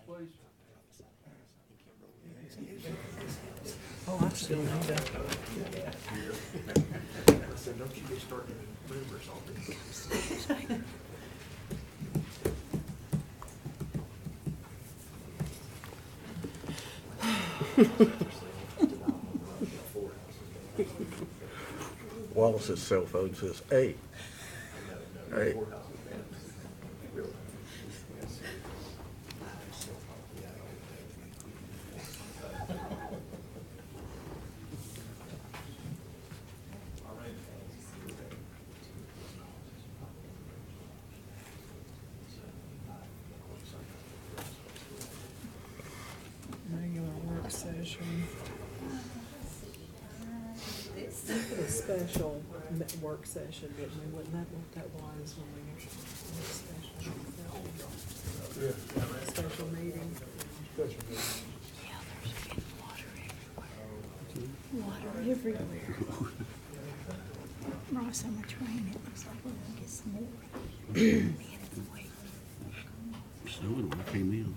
please. Oh, I still need to. I said, don't you be starting rumors already. Wallace's cell phone says, hey. Hey. Regular work session. We put a special work session, didn't we? Wasn't that what that was when we had a special meeting? Special meeting. Yeah, there's getting water everywhere. Water everywhere. Brought so much rain, it looks like we're gonna get some more. Snowing when I came in.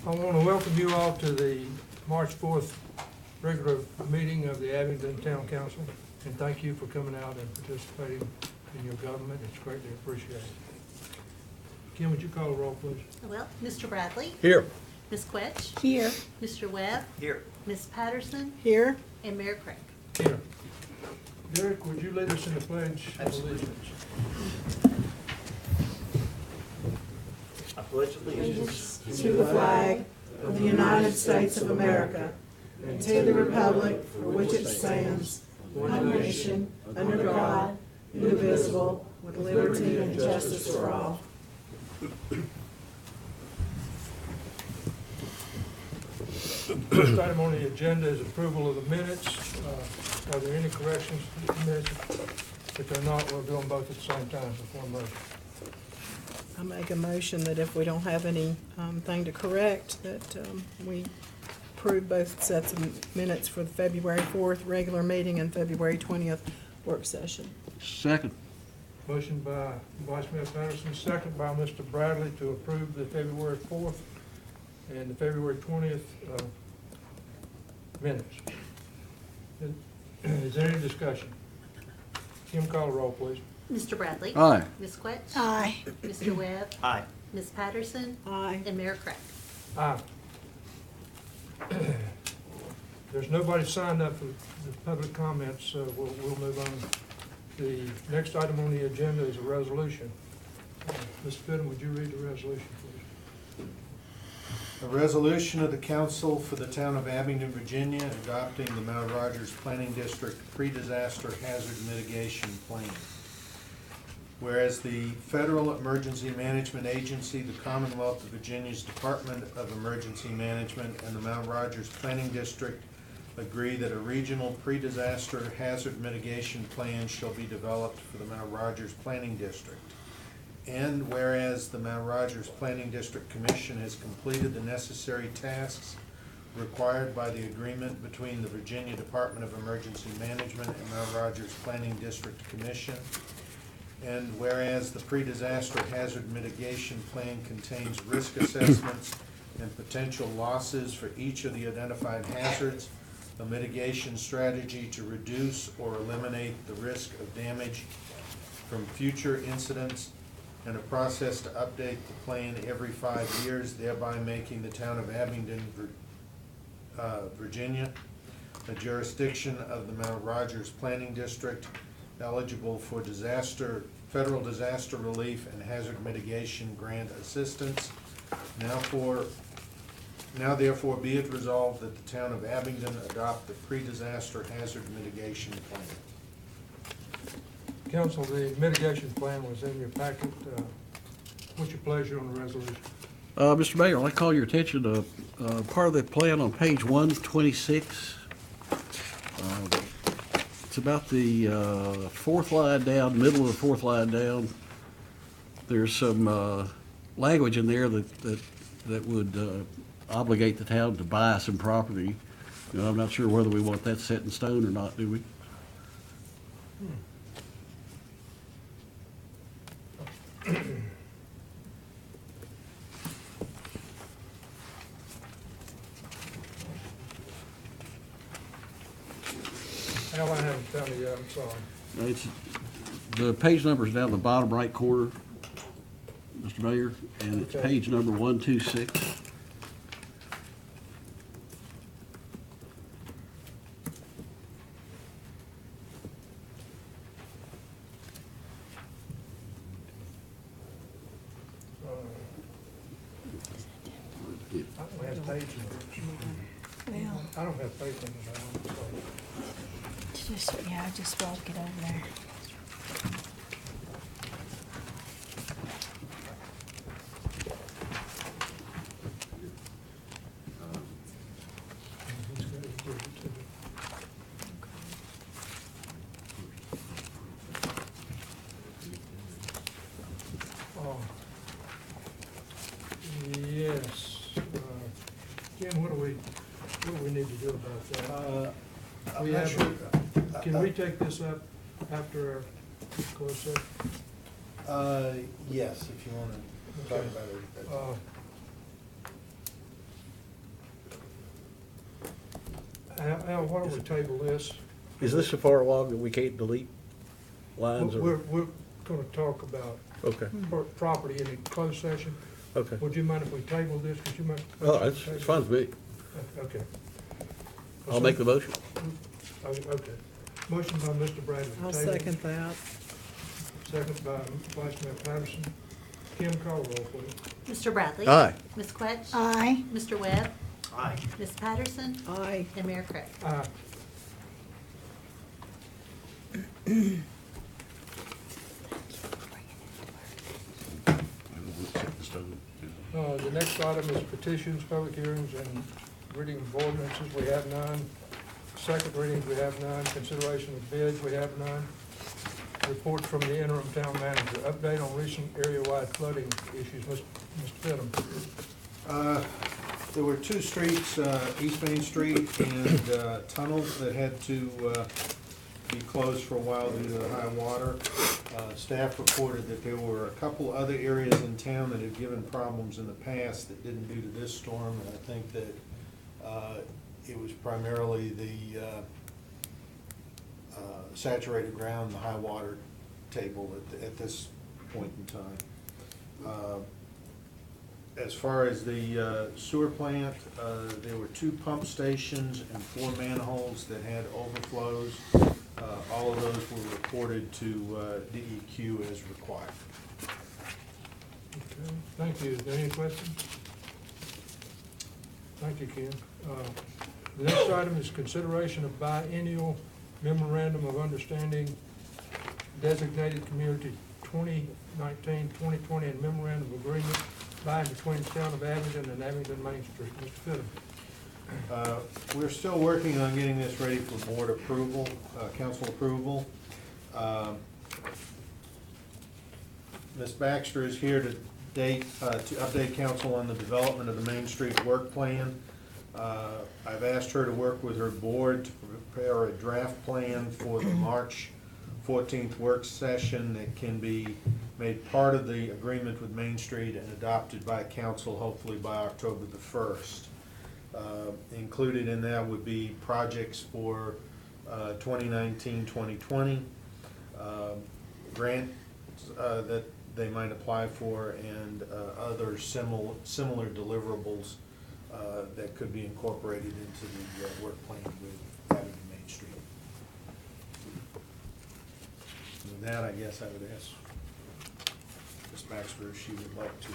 I want to welcome you all to the March 4th regular meeting of the Abingdon Town Council, and thank you for coming out and participating in your government. It's greatly appreciated. Kim, would you call the roll, please? Well, Mr. Bradley, Here. Ms. Quetch, Here. Mr. Webb, Here. Ms. Patterson, Here. and Mayor Craig. Here. Derek, would you lead us in the Pledge of Allegiance? I pledge allegiance To the flag of the United States of America and to the republic for which it stands, one nation, under God, indivisible, with liberty and justice for all. First item on the agenda is approval of the minutes. Are there any corrections to the minutes? If there are not, we'll do them both at the same time, so one motion. I make a motion that if we don't have any thing to correct, that we approve both sets of minutes for the February 4th regular meeting and February 20th work session. Second. Motion by Vice Mayor Patterson, second by Mr. Bradley to approve the February 4th and the February 20th minutes. Is there any discussion? Kim, call the roll, please. Mr. Bradley. Aye. Ms. Quetch. Aye. Mr. Webb, Aye. Ms. Patterson, Aye. and Mayor Craig. Aye. There's nobody signed up for the public comments, so we'll move on. The next item on the agenda is a resolution. Mr. Fitton, would you read the resolution, please? A resolution of the Council for the Town of Abingdon, Virginia, adopting the Mount Rogers Planning District Pre-Disaster Hazard Mitigation Plan. Whereas the Federal Emergency Management Agency, the Commonwealth of Virginia's Department of Emergency Management, and the Mount Rogers Planning District agree that a regional pre-disaster hazard mitigation plan shall be developed for the Mount Rogers Planning District. And whereas the Mount Rogers Planning District Commission has completed the necessary tasks required by the agreement between the Virginia Department of Emergency Management and Mount Rogers Planning District Commission. And whereas the pre-disaster hazard mitigation plan contains risk assessments and potential losses for each of the identified hazards, a mitigation strategy to reduce or eliminate the risk of damage from future incidents, and a process to update the plan every 5 years, thereby making the town of Abingdon, Virginia, a jurisdiction of the Mount Rogers Planning District, eligible for federal disaster relief and hazard mitigation grant assistance. Now therefore be it resolved that the town of Abingdon adopt the pre-disaster hazard mitigation plan. Council, the mitigation plan was in your packet. What's your pleasure on the resolution? Mr. Mayor, I'd like to call your attention to part of the plan on page 126. It's about the fourth line down, middle of the fourth line down. There's some language in there that would obligate the town to buy some property. You know, I'm not sure whether we want that set in stone or not, do we? Al, I haven't found it yet, I'm sorry. It's, the page number's down the bottom right corner, Mr. Mayor, and it's Okay. page number 126. I don't have page numbers. Well, I don't have page numbers, Al, I'm sorry. I just walk it over there. He's got to give it to me. Oh. Yes. Ken, what do we need to do about that? I'm We not have- sure. Can we take this up after our closed session? Yes, if you want to talk Okay. about it. Al, why don't we table this? Is this so far along that we can't delete lines or? We're gonna talk about Okay, property in a closed session. okay. Would you mind if we table this? Could you make? Oh, it's fine with me. Okay. I'll make the motion. Okay. Motion by Mr. Bradley. I'll table. second that. Second by Vice Mayor Patterson. Kim, call roll, please. Mr. Bradley. Aye. Ms. Quetch. Aye. Mr. Webb. Aye. Ms. Patterson. Aye. And Mayor Craig. Aye. The next item is petitions, public hearings, and reading of ordinances. We have none. Second readings, we have none. Consideration of bids, we have none. Report from the interim town manager. Update on recent area-wide flooding issues. Mr. Fittum. There were two streets, East Main Street and tunnels that had to be closed for a while due to the high water. Staff reported that there were a couple other areas in town that had given problems in the past that didn't due to this storm, and I think that it was primarily the saturated ground, the high water table at this point in time. As far as the sewer plant, there were 2 pump stations and 4 manholes that had overflows. All of those were reported to DEQ as required. Okay, thank you. Is there any questions? Thank you, Ken. The next item is consideration of biennial memorandum of understanding designated community 2019-2020 and memorandum of agreement by and between the town of Abingdon and Abingdon Main Street. Mr. Fittum. We're still working on getting this ready for board approval, council approval. Ms. Baxter is here to update council on the development of the Main Street work plan. I've asked her to work with her board to prepare a draft plan for the March 14th work session that can be made part of the agreement with Main Street and adopted by council hopefully by October the 1st. Included in that would be projects for 2019-2020, grants that they might apply for, and other similar deliverables that could be incorporated into the work plan with Abingdon Main Street. With that, I guess I would ask Ms. Baxter if she would like to.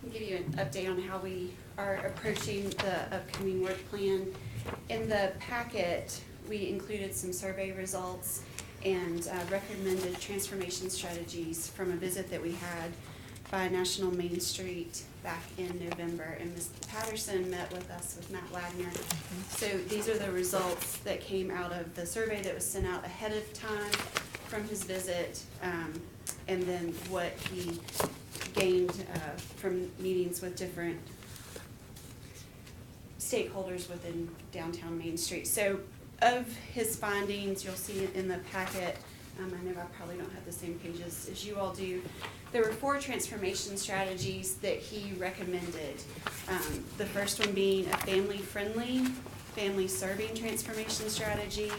I'll give you an update on how we are approaching the upcoming work plan. In the packet, we included some survey results and recommended transformation strategies from a visit that we had by National Main Street back in November. And Ms. Patterson met with us with Matt Wagner. So these are the results that came out of the survey that was sent out ahead of time from his visit, and then what he gained from meetings with different stakeholders within downtown Main Street. So of his findings, you'll see it in the packet. I know I probably don't have the same pages as you all do. There were 4 transformation strategies that he recommended. The first one being a family-friendly, family-serving transformation strategy,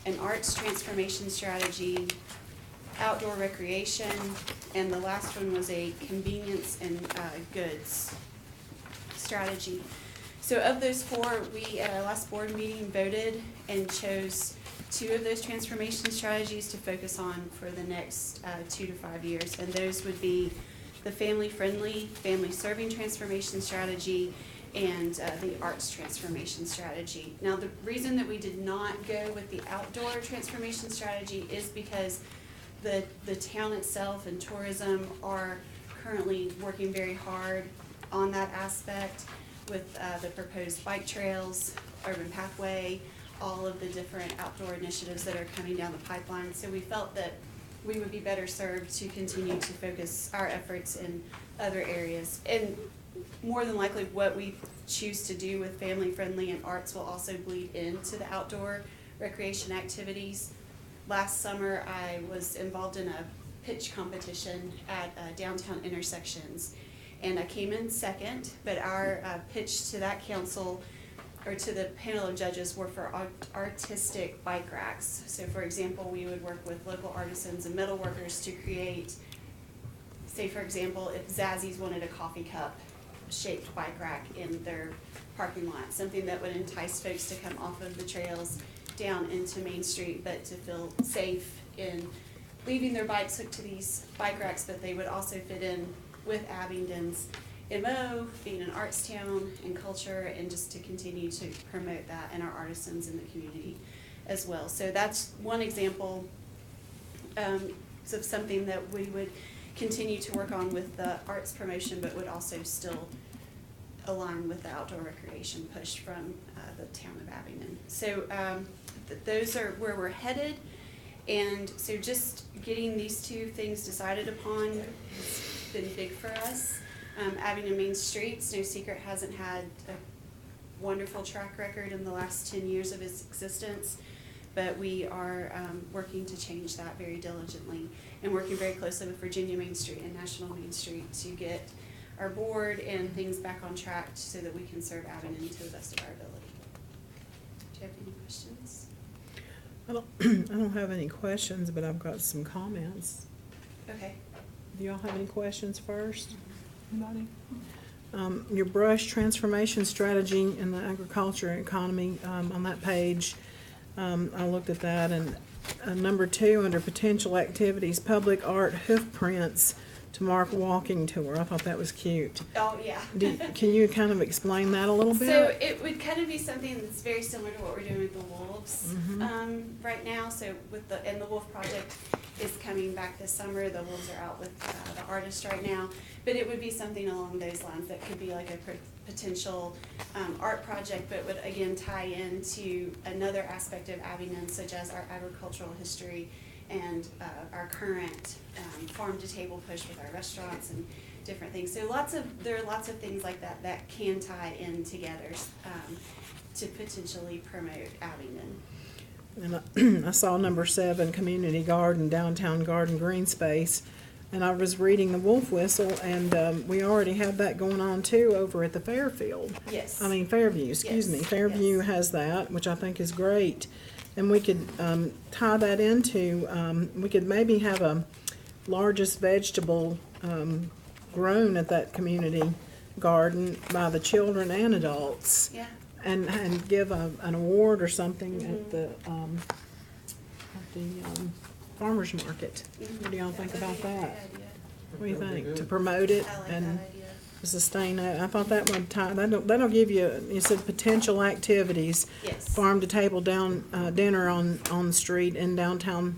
an arts transformation strategy, outdoor recreation, and the last one was a convenience and goods strategy. So of those 4, we at our last board meeting voted and chose 2 of those transformation strategies to focus on for the next 2 to 5 years. And those would be the family-friendly, family-serving transformation strategy and the arts transformation strategy. Now, the reason that we did not go with the outdoor transformation strategy is because the town itself and tourism are currently working very hard on that aspect with the proposed bike trails, urban pathway, all of the different outdoor initiatives that are coming down the pipeline. So we felt that we would be better served to continue to focus our efforts in other areas. And more than likely what we choose to do with family-friendly and arts will also bleed into the outdoor recreation activities. Last summer, I was involved in a pitch competition at downtown intersections, and I came in second, but our pitch to that council, or to the panel of judges, were for artistic bike racks. So for example, we would work with local artisans and metal workers to create, say for example, if Zazzy's wanted a coffee cup shaped bike rack in their parking lot, something that would entice folks to come off of the trails down into Main Street, but to feel safe in leaving their bikes hooked to these bike racks, but they would also fit in with Abingdon's MO, being an arts town and culture, and just to continue to promote that and our artisans in the community as well. So that's one example of something that we would continue to work on with the arts promotion, but would also still align with the outdoor recreation push from the town of Abingdon. So those are where we're headed. And so just getting these 2 things decided upon has been big for us. Abingdon Main Street, it's no secret, hasn't had a wonderful track record in the last 10 years of its existence, but we are working to change that very diligently and working very closely with Virginia Main Street and National Main Street to get our board and things back on track so that we can serve Abingdon to the best of our ability. Do you have any questions? I don't have any questions, but I've got some comments. Okay. Do y'all have any questions first? Anybody? Your brush transformation strategy in the agriculture economy, on that page, I looked at that, and number 2, under potential activities, public art hoof prints to mark walking tour. I thought that was cute. Oh, yeah. Can you kind of explain that a little bit? So it would kind of be something that's very similar to what we're doing with the wolves right now. So with the Wolf Project is coming back this summer. The wolves are out with the artist right now. But it would be something along those lines that could be like a potential art project, but would again tie into another aspect of Abingdon, such as our agricultural history and our current farm-to-table push with our restaurants, and different things. So there are lots of things like that that can tie in together, to potentially promote Abingdon. And I saw number 7, community garden, downtown garden, green space. And I was reading the Wolf Whistle, and we already have that going on too over at the Fairfield. Yes. I mean Fairview, excuse me. Yes, Fairview yes. has that, which I think is great. And we could tie that into, we could maybe have a largest vegetable grown at that community garden by the children and adults. Yeah. And give an award or something at the farmer's market. What do y'all think That would about be a good that? idea. What do you That'd be think? To good. promote it I like and that idea. sustain it? I thought that would tie, that'll give you, you said potential activities. Yes. Farm to table dinner on the street in downtown,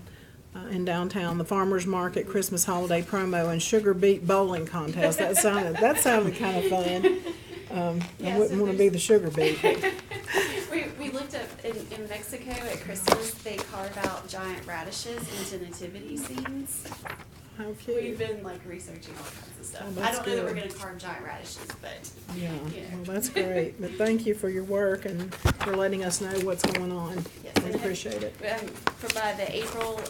the farmer's market, Christmas holiday promo, and sugar beet bowling contest. That sounded kind of fun. Yeah, I wouldn't so want to be the sugar beet. but- We looked up in Mexico at Christmas, they carve out giant radishes into nativity scenes. How We've cute. been like researching all kinds of stuff. Oh, I that's don't know that we're good. gonna carve giant radishes, but Yeah, Yeah. well, that's great. But thank you for your work and for letting us know what's going on. yes. We appreciate it. For by the April,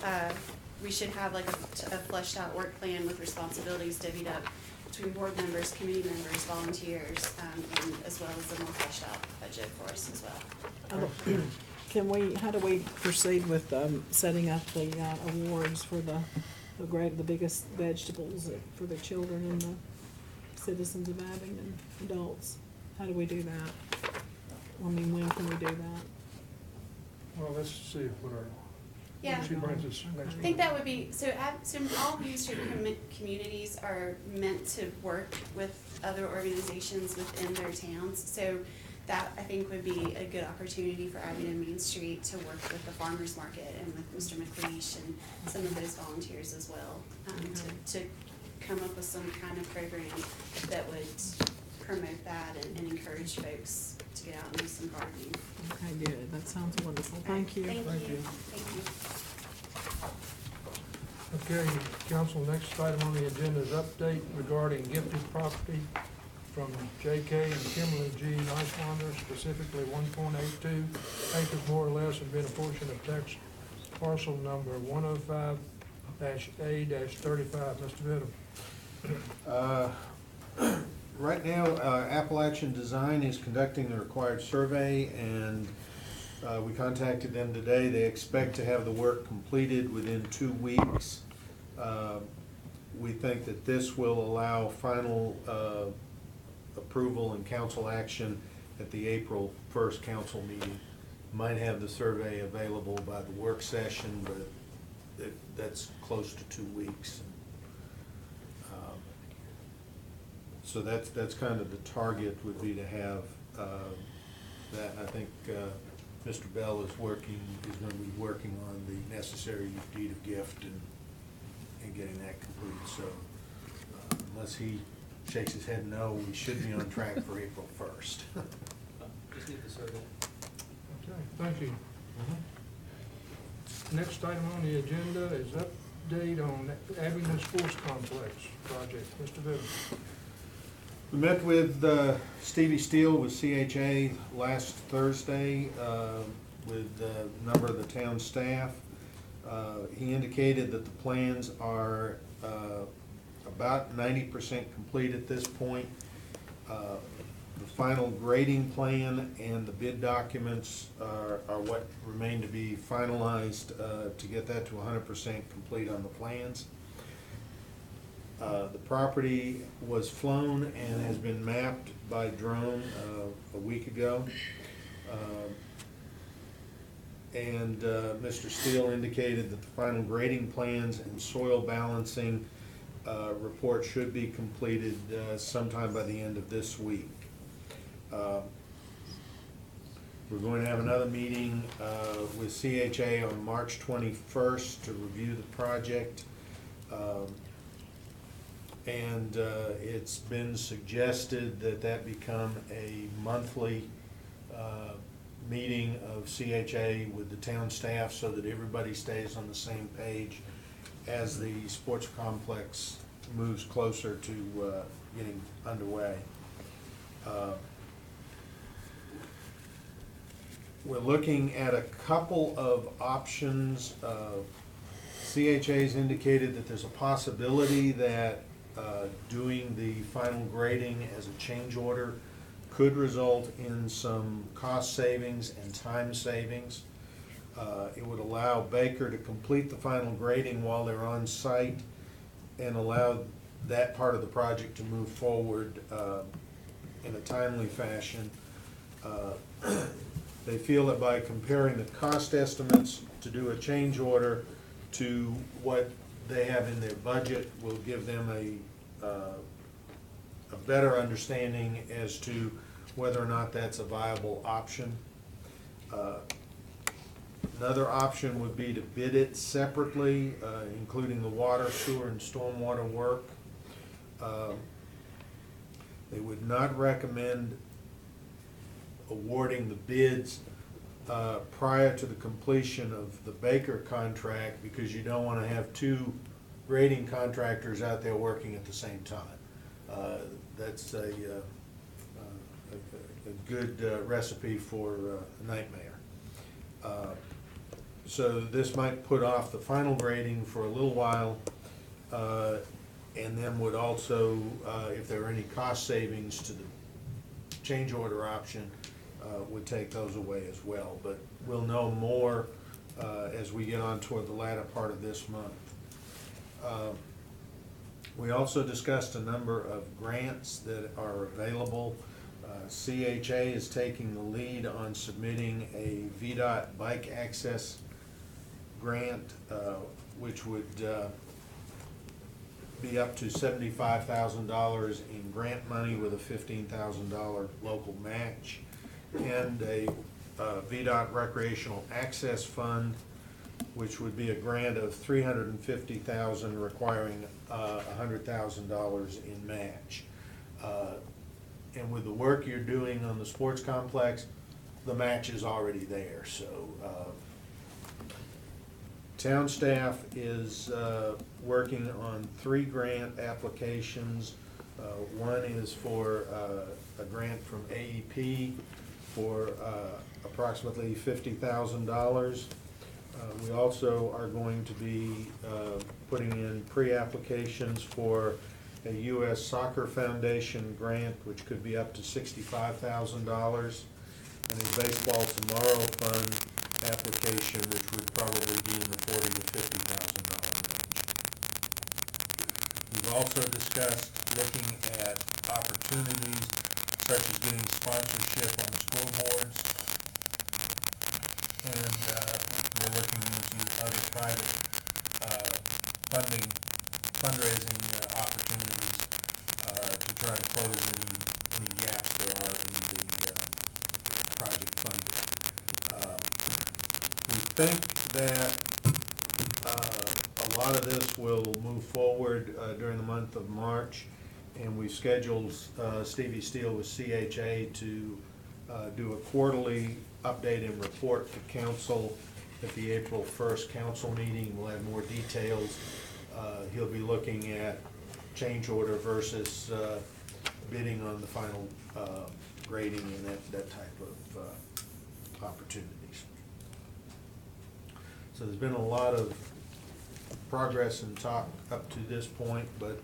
we should have like a fleshed out work plan with responsibilities divvied up between board members, committee members, volunteers, and as well as a more fleshed out budget for us as well. How do we proceed with setting up the awards for the biggest vegetables for the children and the citizens of Abingdon, adults? How do we do that? I mean, when can we do that? Well, let's see what Yeah. she brings us next I week. think that would be, so all Main Street communities are meant to work with other organizations within their towns. So that, I think, would be a good opportunity for Abingdon Main Street to work with the farmer's market and with Mr. McLeish and some of those volunteers as well, to come up with some kind of program that would promote that and encourage folks to get out and do some gardening. Okay, good. That sounds wonderful. Thank you. Thank Thank you. you. Thank you. Okay, council, next item on the agenda is update regarding gifted property from J.K. and Kimberly G. Nicewander, specifically 1.82 acres more or less, and been a portion of tax parcel number 105-A-35. Mr. Vidal. Right now, Appalachian Design is conducting the required survey, and we contacted them today. They expect to have the work completed within 2 weeks. We think that this will allow final approval and council action at the April 1st council meeting. Might have the survey available by the work session, but that's close to 2 weeks. So that's kind of the target, would be to have that. I think Mr. Bell is going to be working on the necessary deed of gift and getting that complete. So unless he shakes his head no, we should be on track for April 1st. Just need the survey. Okay, thank you. Next item on the agenda is update on Abingdon Sports Complex project. Mr. Vidal. We met with Stevie Steele with CHA last Thursday with a number of the town staff. He indicated that the plans are about 90% complete at this point. The final grading plan and the bid documents are what remain to be finalized to get that to 100% complete on the plans. The property was flown and has been mapped by drone a week ago. And Mr. Steele indicated that the final grading plans and soil balancing report should be completed sometime by the end of this week. We're going to have another meeting with CHA on March 21st to review the project. And it's been suggested that that become a monthly meeting of CHA with the town staff so that everybody stays on the same page as the sports complex moves closer to getting underway. We're looking at a couple of options. CHA's indicated that there's a possibility that doing the final grading as a change order could result in some cost savings and time savings. It would allow Baker to complete the final grading while they're on site and allow that part of the project to move forward in a timely fashion. They feel that by comparing the cost estimates to do a change order to what they have in their budget will give them a better understanding as to whether or not that's a viable option. Another option would be to bid it separately, including the water, sewer, and stormwater work. They would not recommend awarding the bids prior to the completion of the Baker contract because you don't want to have two grading contractors out there working at the same time. That's a good recipe for a nightmare. So this might put off the final grading for a little while, and then would also, if there are any cost savings to the change order option, would take those away as well. But we'll know more as we get on toward the latter part of this month. We also discussed a number of grants that are available. CHA is taking the lead on submitting a VDOT bike access grant, which would be up to $75,000 in grant money with a $15,000 local match, and a VDOT recreational access fund, which would be a grant of $350,000 requiring $100,000 in match. And with the work you're doing on the sports complex, the match is already there. So town staff is working on 3 grant applications. One is for a grant from AEP for approximately $50,000. We also are going to be putting in pre-applications for a U.S. Soccer Foundation grant, which could be up to $65,000, and a Baseball Tomorrow Fund application, which would probably be in the $40,000 to $50,000 range. We've also discussed looking at opportunities such as getting sponsorship on the school boards, and we're looking into other private fundraising opportunities to try to close any gaps there are in the project funding. We think that a lot of this will move forward during the month of March, and we've scheduled Stevie Steele with CHA to do a quarterly update and report to council at the April 1st council meeting. We'll have more details. He'll be looking at change order versus bidding on the final grading and that type of opportunities. So there's been a lot of progress and talk up to this point, but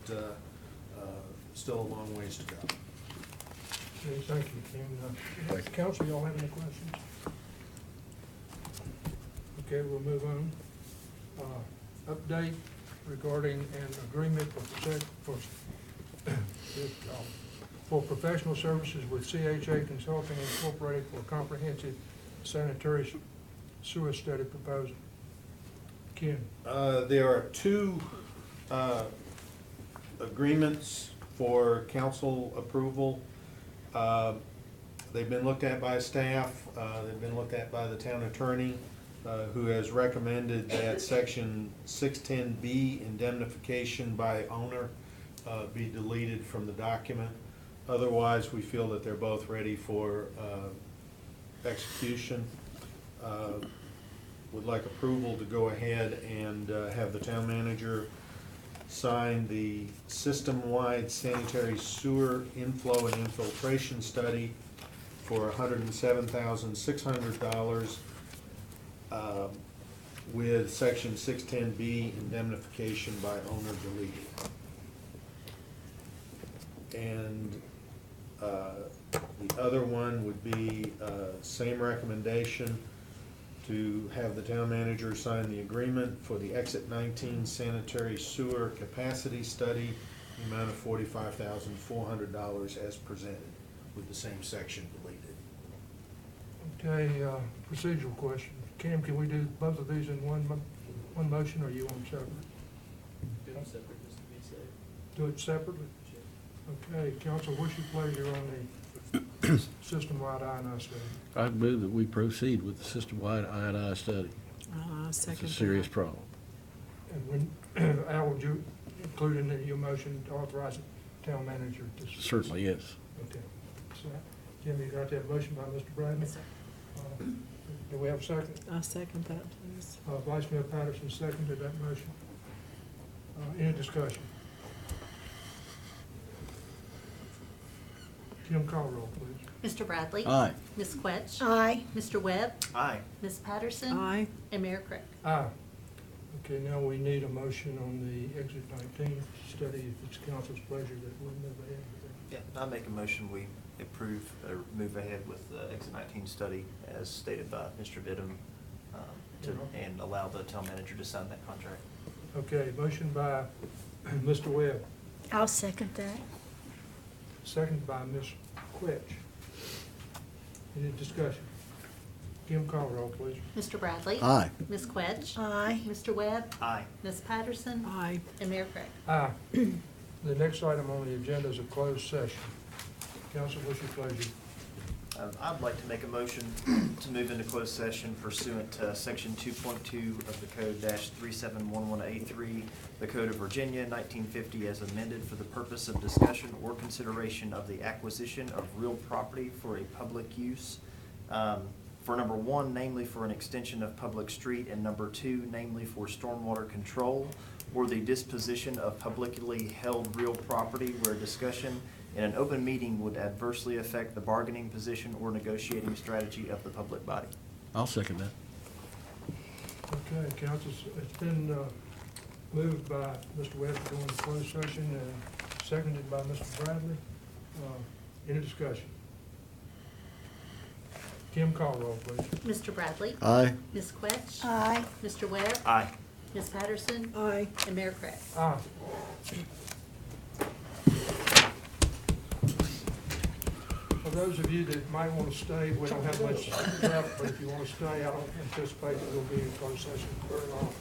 still a long ways to go. Okay, thank you, Ken. Council, y'all have any questions? Okay, we'll move on. Update regarding an agreement for professional services with CHA Consulting Incorporated for comprehensive sanitary sewer study proposal. Ken? There are 2 agreements for council approval. They've been looked at by staff, they've been looked at by the town attorney, who has recommended that section 610B, indemnification by owner, be deleted from the document. Otherwise, we feel that they're both ready for execution. Would like approval to go ahead and have the town manager sign the system-wide sanitary sewer inflow and infiltration study for $107,600 with section 610B indemnification by owner deleted. And the other one would be same recommendation to have the town manager sign the agreement for the Exit 19 sanitary sewer capacity study, the amount of $45,400 as presented, with the same section deleted. Okay, procedural question. Cam, can we do both of these in one motion, or you want them separate? Do them separate just to be safe. Do it separately? Okay, council, what's your pleasure on the system-wide I&I study? I move that we proceed with the system-wide I&I study. It's Second a serious that. problem. And when, Al, would you include in your motion to authorize the town manager to? Certainly, yes. Okay. So, Jim, you got that motion by Mr. Bradley? Yes, sir. Do we have a second? I second that, please. Vice Mayor Patterson seconded that motion. Any discussion? Kim, call roll, please. Mr. Bradley? Aye. Ms. Quetch? Aye. Mr. Webb? Aye. Ms. Patterson? Aye. And Mayor Craig? Aye. Okay, now we need a motion on the Exit 19 study, if it's council's pleasure that we'll move ahead with Yeah, I make a motion, we approve or move ahead with the Exit 19 study as stated by Mr. Vidum, and allow the town manager to sign that contract. that. Okay, motion by Mr. Webb, I'll second that. seconded by Ms. Quetch. Any discussion? Kim, call roll, please. Mr. Bradley? Aye. Ms. Quetch? Aye. Mr. Webb? Aye. Ms. Patterson? Aye. And Mayor Craig? Aye. The next item on the agenda is a closed session. Council, what's your pleasure? I'd like to make a motion to move into closed session pursuant to section 2.2 of the code -371183, the Code of Virginia, 1950, as amended, for the purpose of discussion or consideration of the acquisition of real property for a public use. For number one, namely for an extension of public street, and number two, namely for stormwater control, or the disposition of publicly held real property where discussion in an open meeting would adversely affect the bargaining position or negotiating strategy of the public body. I'll second that. Okay, council, it's been moved by Mr. Webb to go into closed session and seconded by Mr. Bradley. Any discussion? Kim, call roll, please. Mr. Bradley? Aye. Ms. Quetch? Aye. Mr. Webb? Aye. Ms. Patterson? Aye. And Mayor Craig? Aye. For those of you that might want to stay, we don't have much left, but if you want to stay, I don't anticipate that we'll be in closed session very long.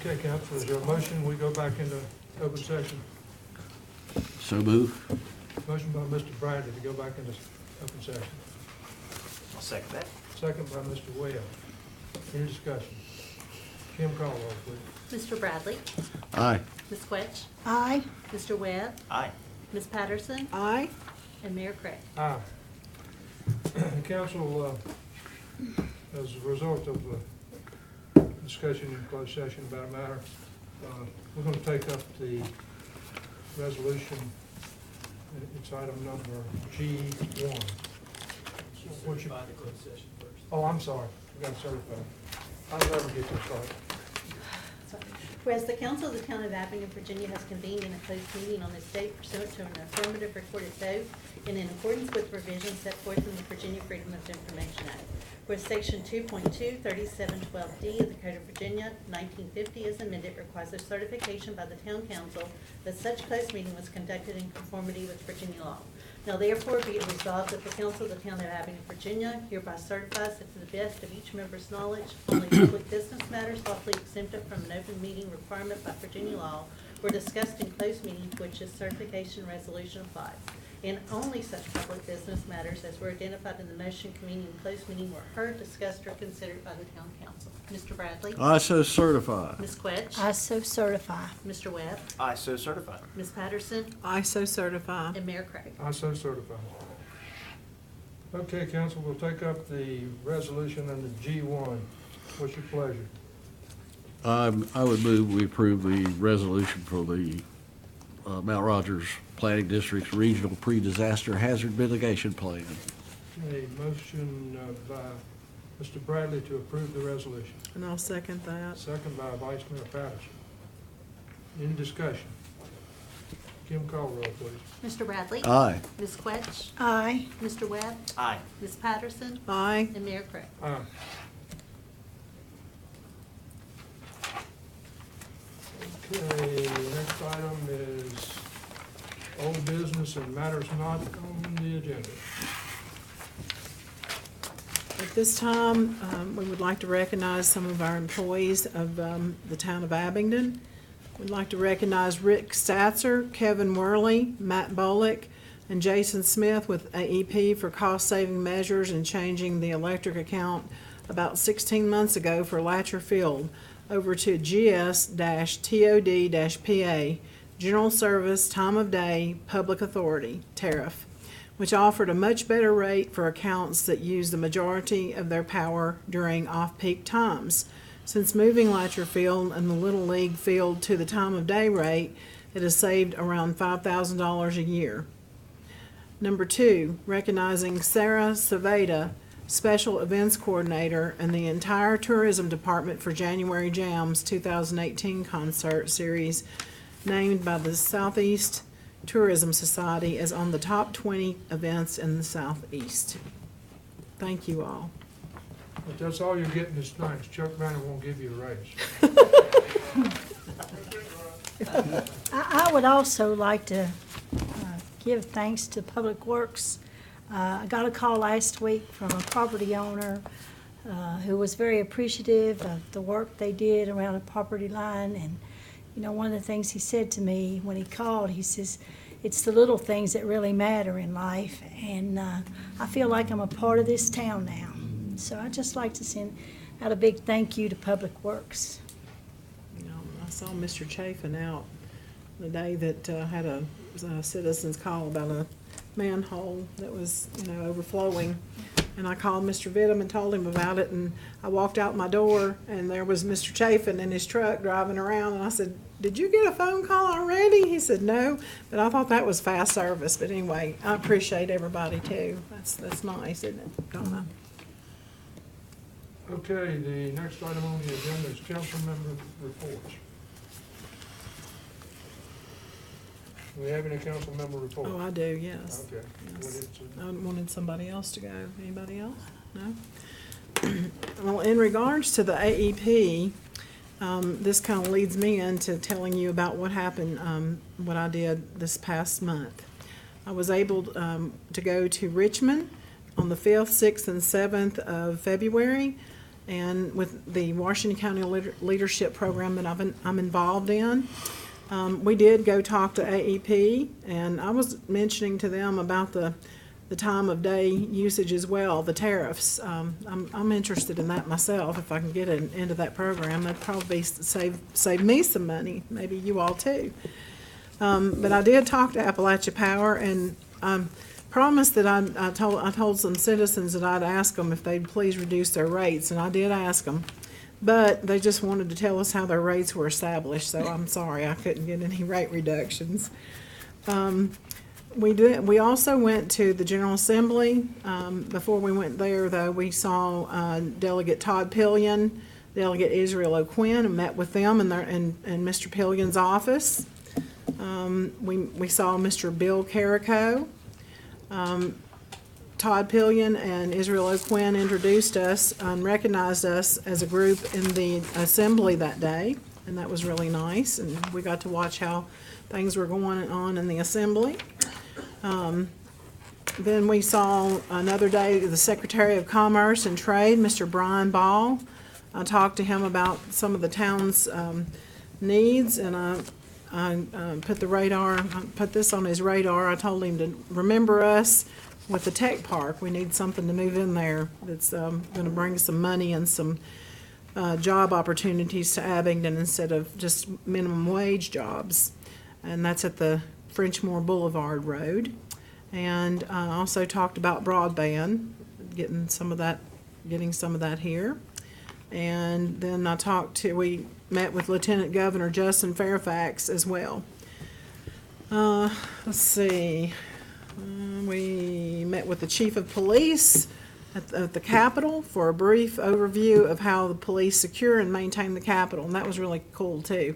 Okay, council, is there a motion, we go back into open session? So move. Motion by Mr. Bradley to go back into open session. I'll second that. Second by Mr. Webb. Any discussion? Kim, call roll, please. Mr. Bradley? Aye. Ms. Quetch? Aye. Mr. Webb? Aye. Ms. Patterson? Aye. And Mayor Craig? Aye. The council, as a result of discussion in closed session about a matter, we're going to take up the resolution. It's item number G1. What's your- Oh, I'm sorry. I got certified. I'll never get this right. Whereas the council of the town of Abingdon, Virginia has convened in a closed meeting on this date pursuant to an affirmative recorded vote and in accordance with provisions set forth in the Virginia Freedom of Information Act. Where Section 2.2, 3712D of the Code of Virginia, 1950 as amended, requires a certification by the town council that such closed meeting was conducted in conformity with Virginia law. Now therefore be it resolved that the council of the town of Abingdon, Virginia hereby certifies that to the best of each member's knowledge, only public business matters lawfully exempted from an open meeting requirement by Virginia law were discussed in closed meeting to which this certification resolution applies. And only such public business matters as were identified in the motion convening in closed meeting were heard, discussed, or considered by the town council. Mr. Bradley? I so certify. Ms. Quetch? I so certify. Mr. Webb? I so certify. Ms. Patterson? I so certify. And Mayor Craig? I so certify. Okay, council, we'll take up the resolution under G1. What's your pleasure? I would move we approve the resolution for the Mount Rogers Planning District's Regional Pre-Disaster Hazard Mitigation Plan. A motion by Mr. Bradley to approve the resolution. And I'll second that. Second by Vice Mayor Patterson. Any discussion? Kim, call roll, please. Mr. Bradley? Aye. Ms. Quetch? Aye. Mr. Webb? Aye. Ms. Patterson? Aye. And Mayor Craig? Aye. Okay, next item is old business and matters not on the agenda. At this time, we would like to recognize some of our employees of the town of Abingdon. We'd like to recognize Rick Statzer, Kevin Worley, Matt Bullock, and Jason Smith with AEP for cost-saving measures and changing the electric account about 16 months ago for Latcher Field over to GS-TOD-PA, General Service Time of Day Public Authority tariff, which offered a much better rate for accounts that use the majority of their power during off-peak times. Since moving Latcher Field and the Little League Field to the time of day rate, it has saved around $5,000 a year. Number 2, recognizing Sarah Saveda, Special Events Coordinator, and the entire Tourism Department for January Jams 2018 concert series, named by the Southeast Tourism Society as on the top 20 events in the Southeast. Thank you all. If that's all you're getting is thanks, Chuck Banner won't give you a raise. I would also like to give thanks to Public Works. I got a call last week from a property owner who was very appreciative of the work they did around the property line. And, you know, one of the things he said to me when he called, he says, it's the little things that really matter in life. And I feel like I'm a part of this town now. So I'd just like to send out a big thank you to Public Works. You know, I saw Mr. Chafin out the day that had a citizen's call about a manhole that was, you know, overflowing. And I called Mr. Vidum and told him about it, and I walked out my door, and there was Mr. Chafin in his truck driving around, and I said, did you get a phone call already? He said, no, but I thought that was fast service. But anyway, I appreciate everybody too. That's nice, isn't it, Donna? Okay, the next item on the agenda is council member reports. Do we have any council member reports? Oh, I do, yes. Okay. Yes. What I wanted somebody else to go. Anybody else? No? Well, in regards to the AEP, this kind of leads me into telling you about what happened, what I did this past month. I was able to go to Richmond on the 5th, 6th, and 7th of February and with the Washington County Leadership Program that I'm involved in. We did go talk to AEP, and I was mentioning to them about the time of day usage as well, the tariffs. I'm interested in that myself. If I can get into that program, that'd probably save me some money, maybe you all too. But I did talk to Appalachia Power, and promised that I told some citizens that I'd ask them if they'd please reduce their rates, and I did ask them. But they just wanted to tell us how their rates were established, so I'm sorry I couldn't get any rate reductions. We also went to the General Assembly. Before we went there, though, we saw Delegate Todd Pillion, Delegate Israel O'Quinn, and met with them in Mr. Pillion's office. We saw Mr. Bill Carrico. Todd Pillion and Israel O'Quinn introduced us and recognized us as a group in the assembly that day, and that was really nice, and we got to watch how things were going on in the assembly. Then we saw another day the Secretary of Commerce and Trade, Mr. Brian Ball. I talked to him about some of the town's needs, and I put this on his radar. I told him to remember us with the tech park. We need something to move in there that's going to bring some money and some job opportunities to Abingdon instead of just minimum wage jobs. And that's at the Frenchmore Boulevard Road. And I also talked about broadband, getting some of that here. And then we met with Lieutenant Governor Justin Fairfax as well. Let's see. We met with the Chief of Police at the Capitol for a brief overview of how the police secure and maintain the Capitol, and that was really cool too.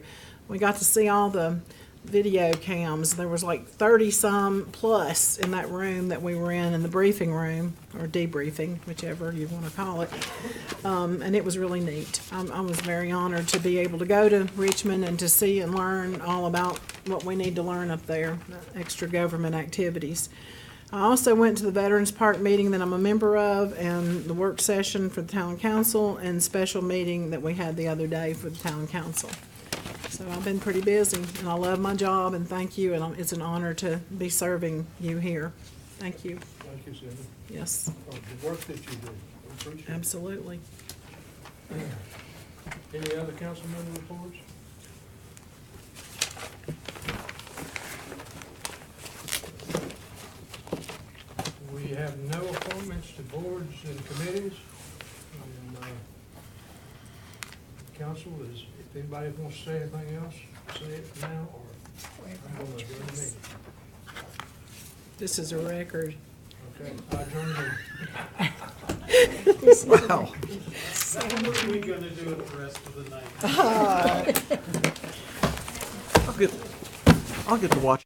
We got to see all the video cams. There was like 30-some plus in that room that we were in the briefing room, or debriefing, whichever you want to call it, and it was really neat. I was very honored to be able to go to Richmond and to see and learn all about what we need to learn up there, extra government activities. I also went to the Veterans Park meeting that I'm a member of, and the work session for the town council, and special meeting that we had the other day for the town council. So I've been pretty busy, and I love my job, and thank you, and it's an honor to be serving you here. Thank you. Thank you, Cindy. Yes, The work that you do, we appreciate it. absolutely. Any other council member reports? We have no appointments to boards and committees. And, council is, if anybody wants to say anything else, say it now, or I'm going to adjourn the meeting. This is a record. Okay, I adjourn the meeting. Wow. What are we gonna do with the rest of the night? I'll get to watch.